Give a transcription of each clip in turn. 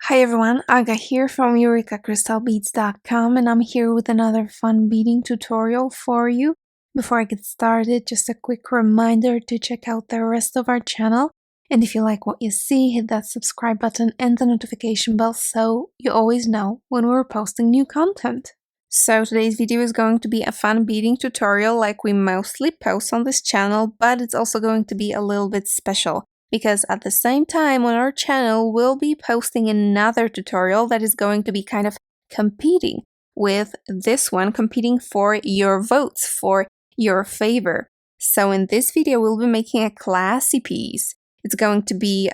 Hi everyone, Aga here from EurekaCrystalBeads.com, and I'm here with another fun beading tutorial for you. Before I get started, just a quick reminder to check out the rest of our channel, and if you like what you see, hit that subscribe button and the notification bell so you always know when we're posting new content. So today's video is going to be a fun beading tutorial like we mostly post on this channel, but it's also going to be a little bit special. Because at the same time on our channel, we'll be posting another tutorial that is going to be kind of competing with this one, competing for your votes, for your favor. So in this video, we'll be making a classy piece. It's going to be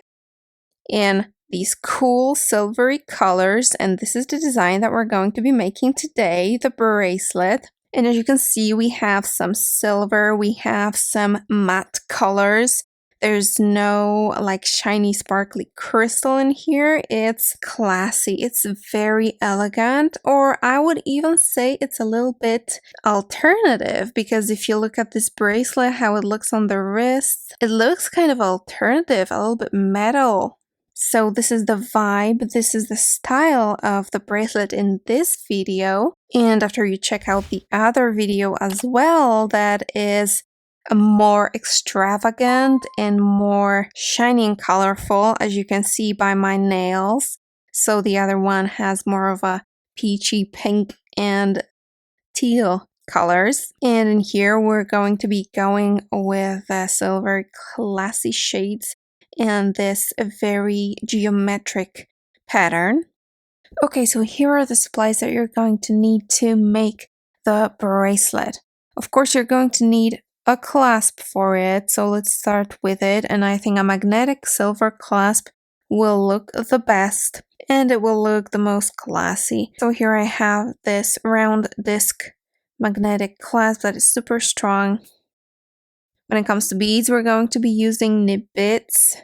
in these cool silvery colors, and this is the design that we're going to be making today, the bracelet. And as you can see, we have some silver, we have some matte colors. There's no like shiny sparkly crystal in here. It's classy, it's very elegant, or I would even say it's a little bit alternative, because if you look at this bracelet, how it looks on the wrist, it looks kind of alternative, a little bit metal. So this is the vibe, this is the style of the bracelet in this video. And after you check out the other video as well, that is more extravagant and more shiny and colorful, as you can see by my nails. So the other one has more of a peachy pink and teal colors. And in here we're going to be going with silver classy shades and this very geometric pattern. Okay, so here are the supplies that you're going to need to make the bracelet. Of course, you're going to need a clasp for it, so let's start with it. And I think a magnetic silver clasp will look the best and it will look the most classy. So here I have this round disc magnetic clasp that is super strong. When it comes to beads, we're going to be using Nib-Bits.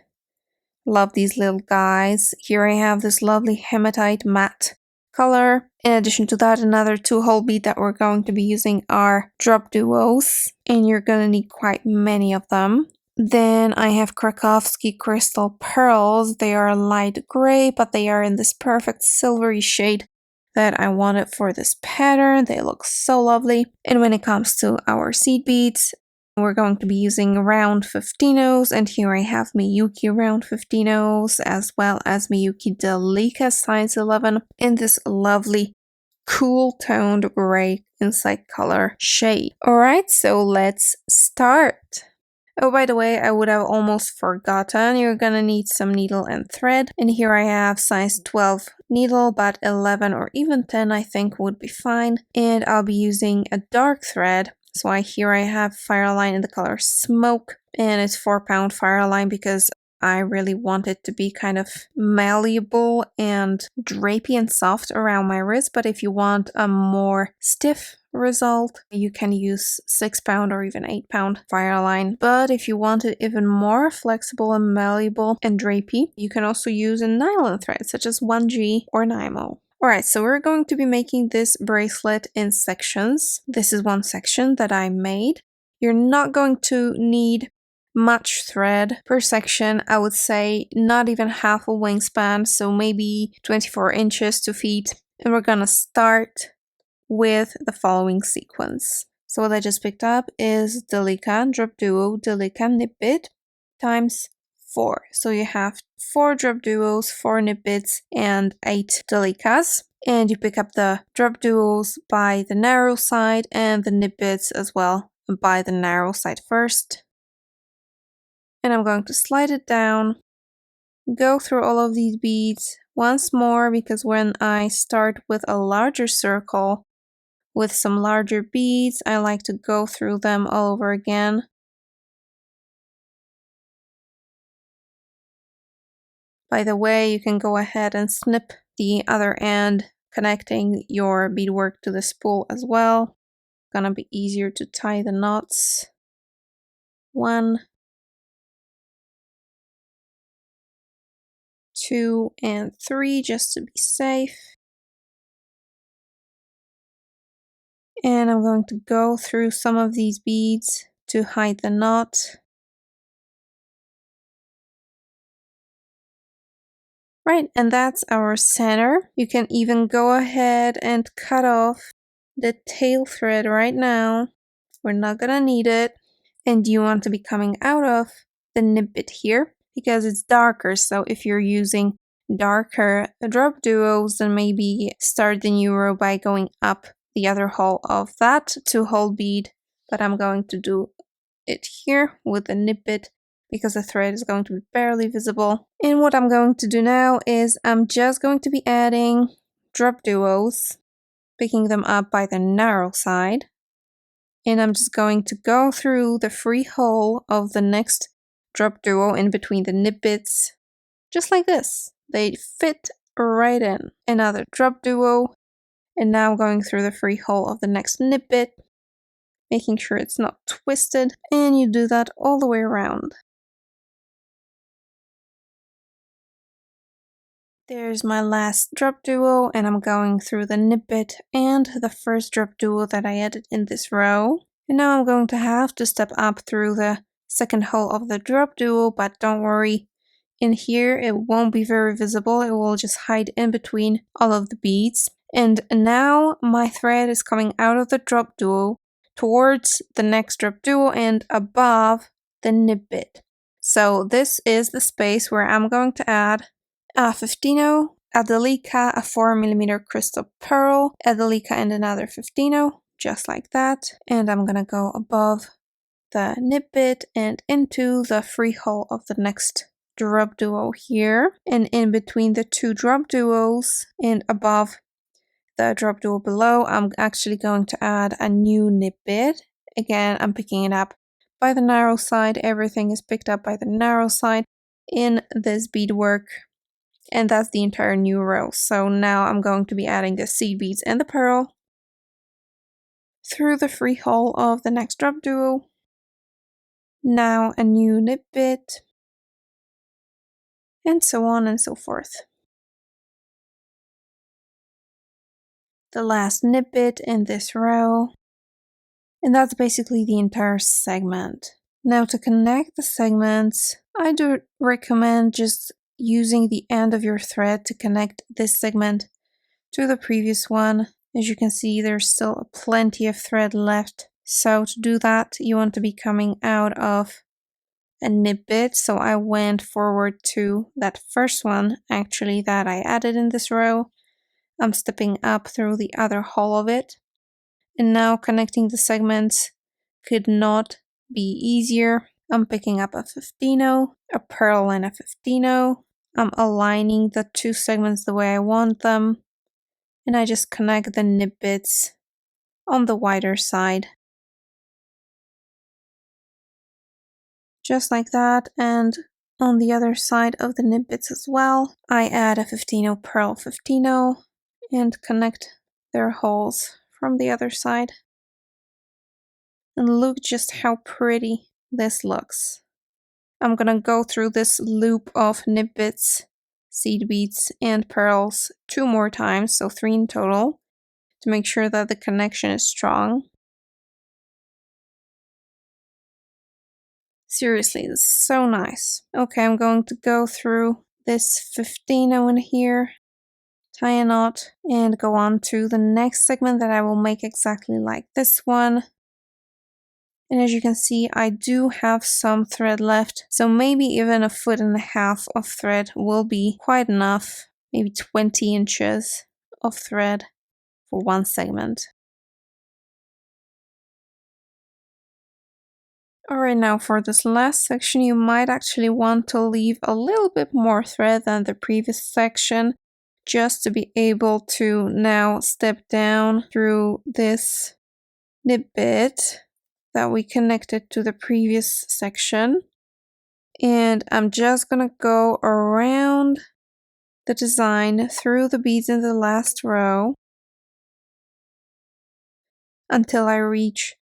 Love these little guys. Here I have this lovely hematite matte color. In addition to that, another 2-hole bead that we're going to be using are DropDuos, and you're going to need quite many of them. Then I have Krakowski crystal pearls. They are light gray, but they are in this perfect silvery shade that I wanted for this pattern. They look so lovely. And when it comes to our seed beads, we're going to be using round 15-ohs, and here I have Miyuki round 15-ohs as well as Miyuki Delica size 11 in this lovely cool toned gray insight color shade. Alright, so let's start. Oh, by the way, I would have almost forgotten, you're gonna need some needle and thread. And here I have size 12 needle, but 11 or even 10 I think would be fine. And I'll be using a dark thread. So here I have Fireline in the color Smoke, and it's 4-pound Fireline because I really want it to be kind of malleable and drapey and soft around my wrist. But if you want a more stiff result, you can use 6-pound or even 8-pound Fireline. But if you want it even more flexible and malleable and drapey, you can also use a nylon thread such as 1G or Nymo. Alright, so we're going to be making this bracelet in sections. This is one section that I made. You're not going to need much thread per section. I would say not even half a wingspan, so maybe 24 inches to feet. And we're gonna start with the following sequence. So what I just picked up is Delica, DropDuo, Delica, Nib-bit times 4. So you have 4 DropDuos, 4 Nib-bits, and 8 Delicas. And you pick up the DropDuos by the narrow side and the Nib-bits as well by the narrow side first. And I'm going to slide it down, go through all of these beads once more, because when I start with a larger circle with some larger beads, I like to go through them all over again. By the way, you can go ahead and snip the other end, connecting your beadwork to the spool as well. Gonna be easier to tie the knots. 1, 2, and 3, just to be safe. And I'm going to go through some of these beads to hide the knot. Right, and that's our center. You can even go ahead and cut off the tail thread right now. We're not gonna need it. And you want to be coming out of the Nib-bit here because it's darker. So if you're using darker DropDuos, then maybe start the new row by going up the other hole of that 2-hole bead. But I'm going to do it here with the Nib-bit because the thread is going to be barely visible. And what I'm going to do now is I'm just going to be adding DropDuos, picking them up by the narrow side. And I'm just going to go through the free hole of the next DropDuo in between the Nib-bits, just like this. They fit right in. Another DropDuo, and now going through the free hole of the next Nib-bit, making sure it's not twisted, and you do that all the way around. There's my last DropDuo, and I'm going through the Nib-bit and the first DropDuo that I added in this row. And now I'm going to have to step up through the second hole of the DropDuo, but don't worry, in here it won't be very visible, it will just hide in between all of the beads. And now my thread is coming out of the DropDuo towards the next DropDuo and above the Nib-bit. So this is the space where I'm going to add a 15-0, a delica, a 4mm crystal pearl, a delica and another 15-0, just like that. And I'm gonna go above the Nib-bit and into the free hole of the next DropDuo here. And in between the two DropDuos and above the DropDuo below, I'm actually going to add a new Nib-bit. Again, I'm picking it up by the narrow side. Everything is picked up by the narrow side in this beadwork. And that's the entire new row. So now I'm going to be adding the seed beads and the pearl through the free hole of the next DropDuo. Now a new Nib-bit, and so on and so forth. The last Nib-bit in this row, and that's basically the entire segment. Now to connect the segments, I do recommend just using the end of your thread to connect this segment to the previous one. As you can see, there's still plenty of thread left. So to do that, you want to be coming out of a Nib-bit. So I went forward to that first one, actually, that I added in this row. I'm stepping up through the other hole of it. And now connecting the segments could not be easier. I'm picking up a 15-0, a pearl and a 15-0. I'm aligning the two segments the way I want them. And I just connect the Nib-bits on the wider side. Just like that, and on the other side of the Nib-bits as well, I add a 15-0 pearl 15-0 and connect their holes from the other side. And look just how pretty this looks. I'm gonna go through this loop of Nib-bits, seed beads, and pearls 2 more times, so 3 in total, to make sure that the connection is strong. Seriously, this is so nice. Okay, I'm going to go through this 15-0 in here, tie a knot, and go on to the next segment that I will make exactly like this one. And as you can see, I do have some thread left, so maybe even 1.5 feet of thread will be quite enough, maybe 20 inches of thread for one segment. Alright, now for this last section, you might actually want to leave a little bit more thread than the previous section, just to be able to now step down through this Nib-bit that we connected to the previous section. And I'm just gonna go around the design through the beads in the last row until I reach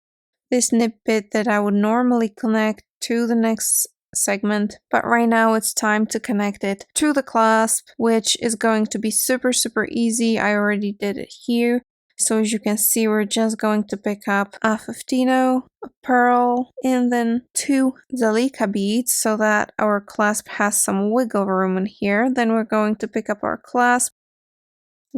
this Nib-bit that I would normally connect to the next segment, but right now it's time to connect it to the clasp, which is going to be super easy. I already did it here. So as you can see, we're just going to pick up a 15, a pearl, and then 2 Delica beads so that our clasp has some wiggle room in here. Then we're going to pick up our clasp,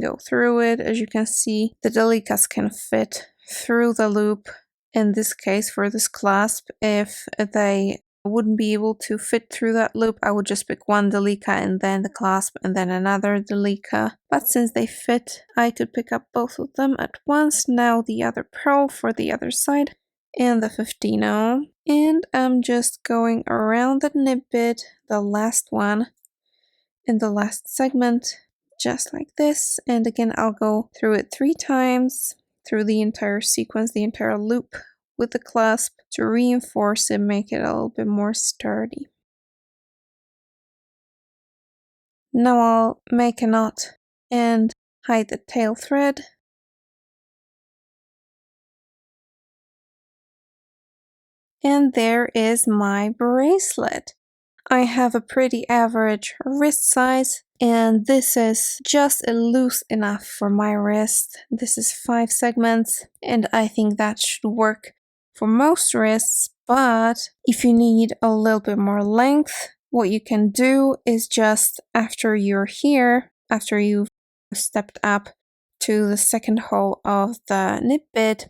go through it. As you can see, the Delicas can fit through the loop. In this case, for this clasp, if they wouldn't be able to fit through that loop, I would just pick 1 Delica and then the clasp and then another Delica. But since they fit, I could pick up both of them at once. Now the other pearl for the other side and the 15. And I'm just going around the Nib-bit, the last one in the last segment, just like this. And again, I'll go through it 3 times, through the entire sequence, the entire loop with the clasp to reinforce it, make it a little bit more sturdy. Now I'll make a knot and hide the tail thread. And there is my bracelet. I have a pretty average wrist size, and this is just loose enough for my wrist. This is 5 segments, and I think that should work for most wrists. But if you need a little bit more length, what you can do is just after you're here, after you've stepped up to the second hole of the Nib-bit,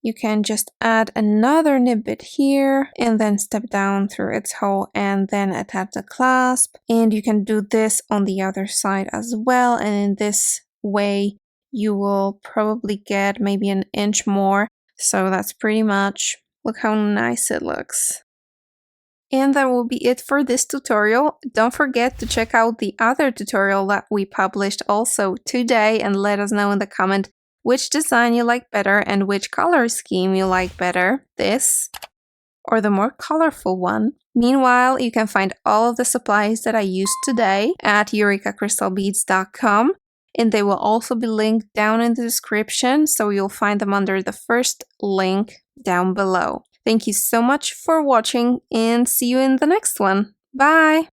you can just add another Nib-bit here and then step down through its hole and then attach the clasp. And you can do this on the other side as well. And in this way, you will probably get maybe an inch more. So that's pretty much, look how nice it looks. And that will be it for this tutorial. Don't forget to check out the other tutorial that we published also today and let us know in the comment which design you like better and which color scheme you like better, this or the more colorful one. Meanwhile, you can find all of the supplies that I used today at EurekaCrystalBeads.com, and they will also be linked down in the description, so you'll find them under the first link down below. Thank you so much for watching and see you in the next one. Bye!